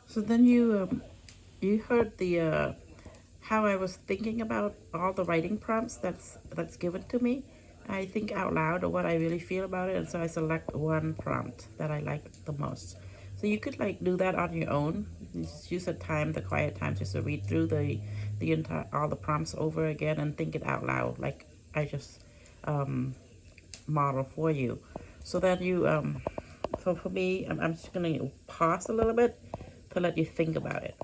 So then you heard the how I was thinking about all the writing prompts that's given to me. I think out loud or what I really feel about it, and so I select one prompt that I like the most. So you could like do that on your own. Just use the time, the quiet time, just to read through the entire all the prompts over again and think it out loud, like I just um, model for you. So then for me, I'm just gonna pause a little bit to let you think about it.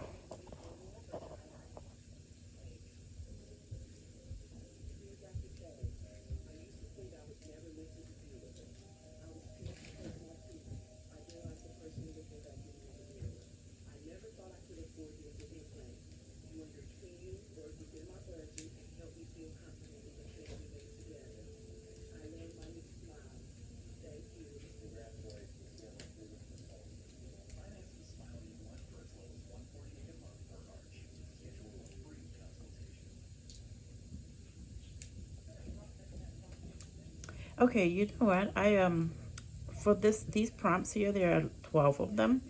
Okay, you know what? I for these prompts here, there are 12 of them,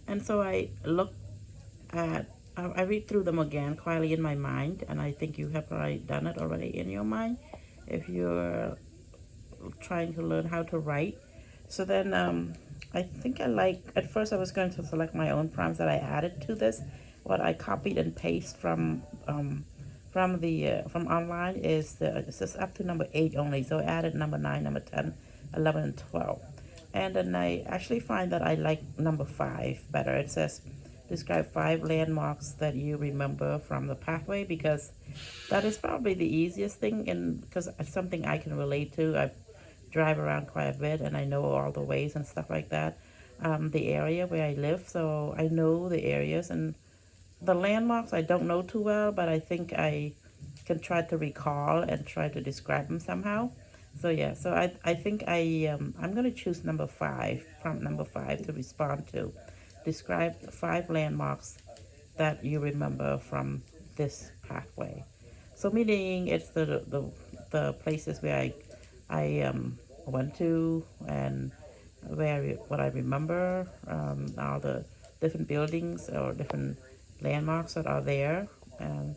and so I look at I read through them again quietly in my mind, and I think you have probably done it already in your mind if you're trying to learn how to write. So then I think I like, at first I was going to select my own prompts that I added to this. What I copied and paste from online is it's just up to number 8 only. So I added number 9, number 10, 11, and 12. And then I actually find that I like number 5 better. It says describe 5 landmarks that you remember from the pathway, because that is probably the easiest thing, and because it's something I can relate to. I drive around quite a bit and I know all the ways and stuff like that. The area where I live, so I know the areas, and the landmarks I don't know too well, but I think I can try to recall and try to describe them somehow. So yeah, so I think I'm gonna choose number 5, prompt number 5, to respond to. Describe 5 landmarks that you remember from this pathway. So meaning it's the places where I went to, and what I remember, all the different buildings or different landmarks that are there. Um,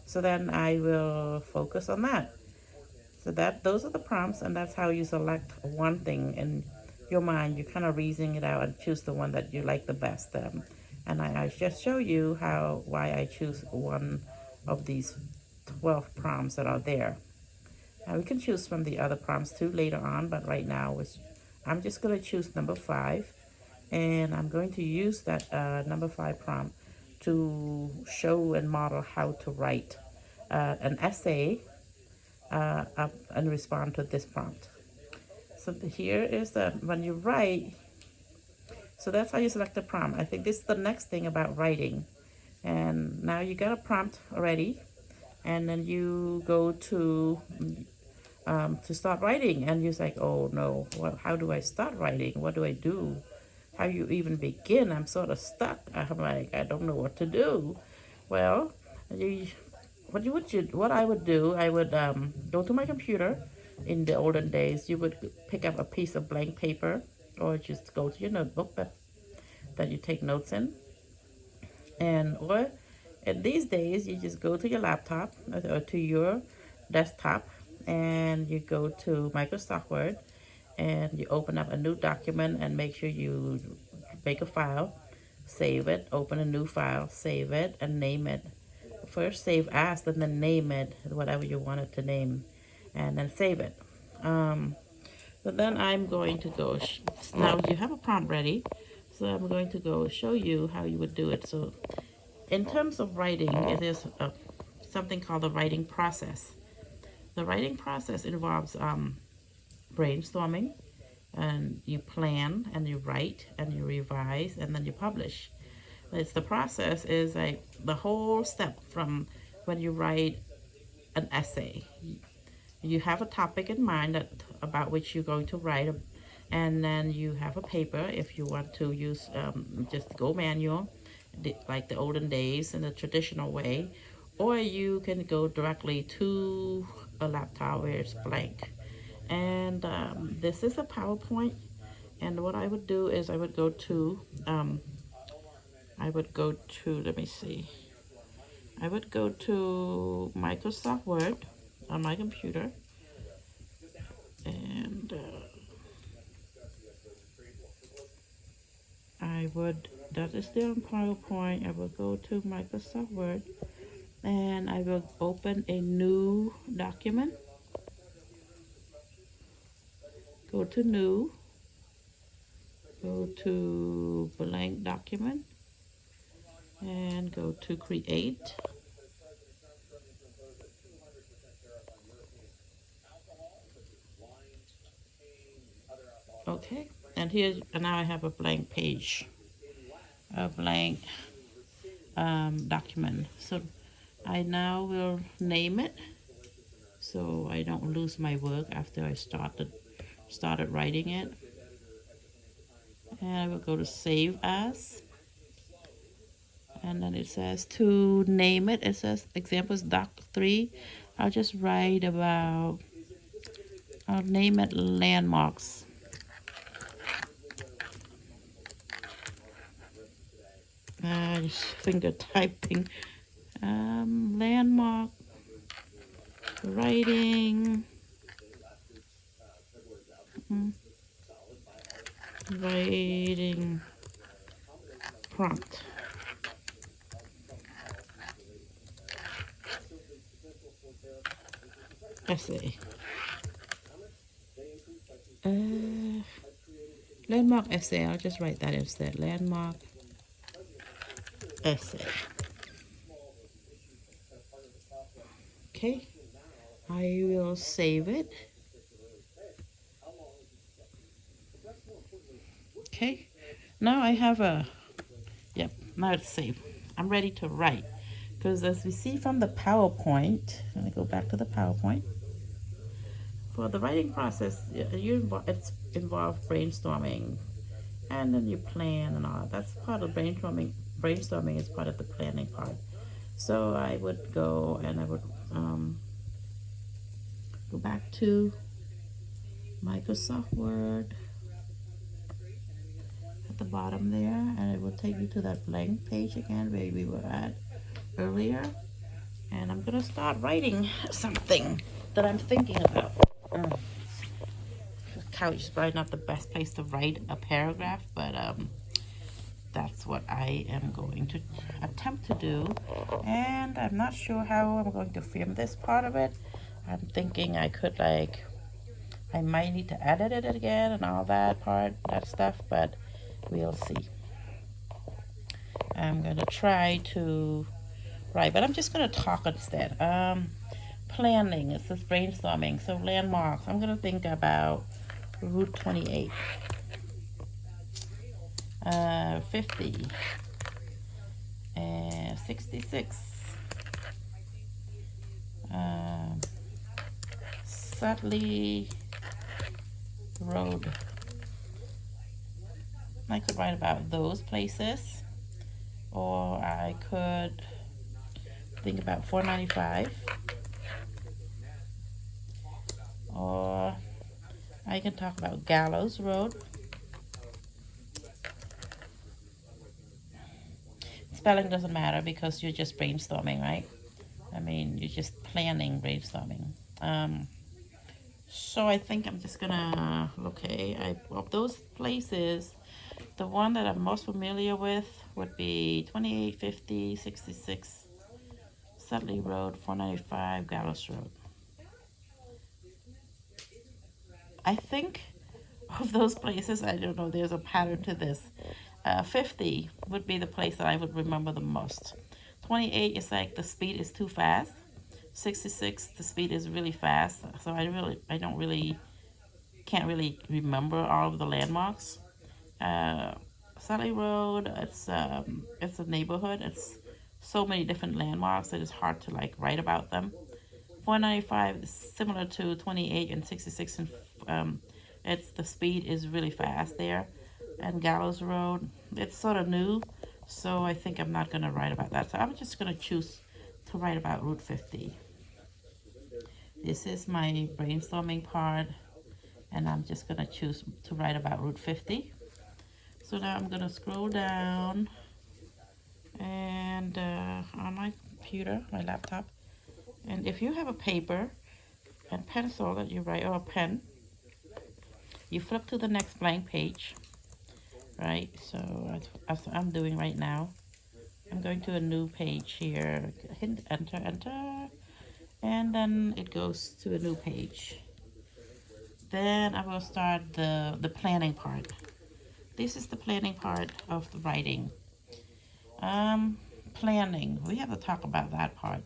so then I will focus on that. So those are the prompts, and that's how you select one thing in your mind. You kind of reasoning it out and choose the one that you like the best. And I just show you why I choose one of these 12 prompts that are there. We can choose from the other prompts too later on, but right now I'm just going to choose number 5, and I'm going to use that number 5 prompt to show and model how to write an essay and respond to this prompt. So here is when you write, so that's how you select the prompt. I think this is the next thing about writing. And now you got a prompt already, and then you go to start writing, and you're like, oh no, well, how do I start writing? What do I do? How you even begin? I'm sort of stuck. I'm like, I don't know what to do. Well, you, what I would do, I would go to my computer. In the olden days, you would pick up a piece of blank paper, or just go to your notebook that you take notes in, and these days you just go to your laptop or to your desktop, and you go to Microsoft Word, and you open up a new document and make sure you make a file, save it, open a new file, save it, and name it. First save as, and then name it, whatever you want it to name, and then save it. Um, so then I'm going to go, now you have a prompt ready, so I'm going to go show you how you would do it. So in terms of writing, it is something called the writing process. The writing process involves brainstorming, and you plan, and you write, and you revise, and then you publish. It's the process is like the whole step from when you write an essay. You have a topic in mind about which you're going to write, and then you have a paper if you want to use just go manual, like the olden days in the traditional way, or you can go directly to a laptop where it's blank. And this is a PowerPoint, and what I would do is I would go to I would go to, let me see, I would go to Microsoft Word on my computer, and I would, that is still in PowerPoint, I will go to Microsoft Word, and I will open a new document. Go to New, go to Blank Document, and go to Create. Okay, and here, and now I have a blank page, a blank document. So I now will name it so I don't lose my work after I started writing it. And I will go to Save As, and then it says to name it. It says examples Doc 3. I'll just write about. I'll name it Landmarks. Just finger typing. Landmark writing. Writing prompt. Essay. Landmark essay. I'll just write that instead. Landmark essay. Okay. I will save it. Okay. Now I have a, yep, now it's saved. I'm ready to write. Because as we see from the PowerPoint, let me go back to the PowerPoint. For the writing process, it's involved brainstorming, and then you plan and all. That's part of brainstorming. Brainstorming is part of the planning part. So I would go and I would go back to Microsoft Word at the bottom there, and it will take you to that blank page again where we were at earlier. And I'm gonna start writing something that I'm thinking about. The couch is probably not the best place to write a paragraph, but that's what I am going to attempt to do. And I'm not sure how I'm going to film this part of it. I'm thinking I could, like, I might need to edit it again and all that stuff, but we'll see. I'm gonna try to write, but I'm just gonna talk instead. Planning, it says brainstorming. So landmarks, I'm gonna think about Route 28, 50, and 66, Sudley Road. I could write about those places, or I could think about 495, or I can talk about Gallows Road. Spelling doesn't matter because you're just brainstorming, right? I mean, you're just planning brainstorming. So I think I'm just gonna, okay, of those places, the one that I'm most familiar with would be 28, 50, 66, Sudley Road, 495, Gallows Road. I think of those places, I don't know, there's a pattern to this. 50 would be the place that I would remember the most. 28 is like the speed is too fast. 66, the speed is really fast. So can't really remember all of the landmarks. Sudley Road, it's a neighborhood. It's so many different landmarks that it's hard to like write about them. 495 is similar to 28 and 66, and it's the speed is really fast there. And Gallows Road, it's sort of new, so I think I'm not gonna write about that. So I'm just gonna choose to write about Route 50. This is my brainstorming part, and I'm just gonna choose to write about Route 50. So now I'm gonna scroll down on my computer, my laptop. And if you have a paper and pencil that you write, or a pen, you flip to the next blank page, right? So as I'm doing right now, I'm going to a new page here, hit enter, enter, and then it goes to a new page. Then I will start the planning part. This is the planning part of the writing. Planning, we have to talk about that part.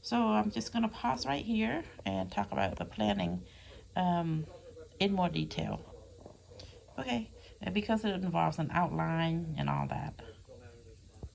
So I'm just gonna pause right here and talk about the planning in more detail. Okay, because it involves an outline and all that.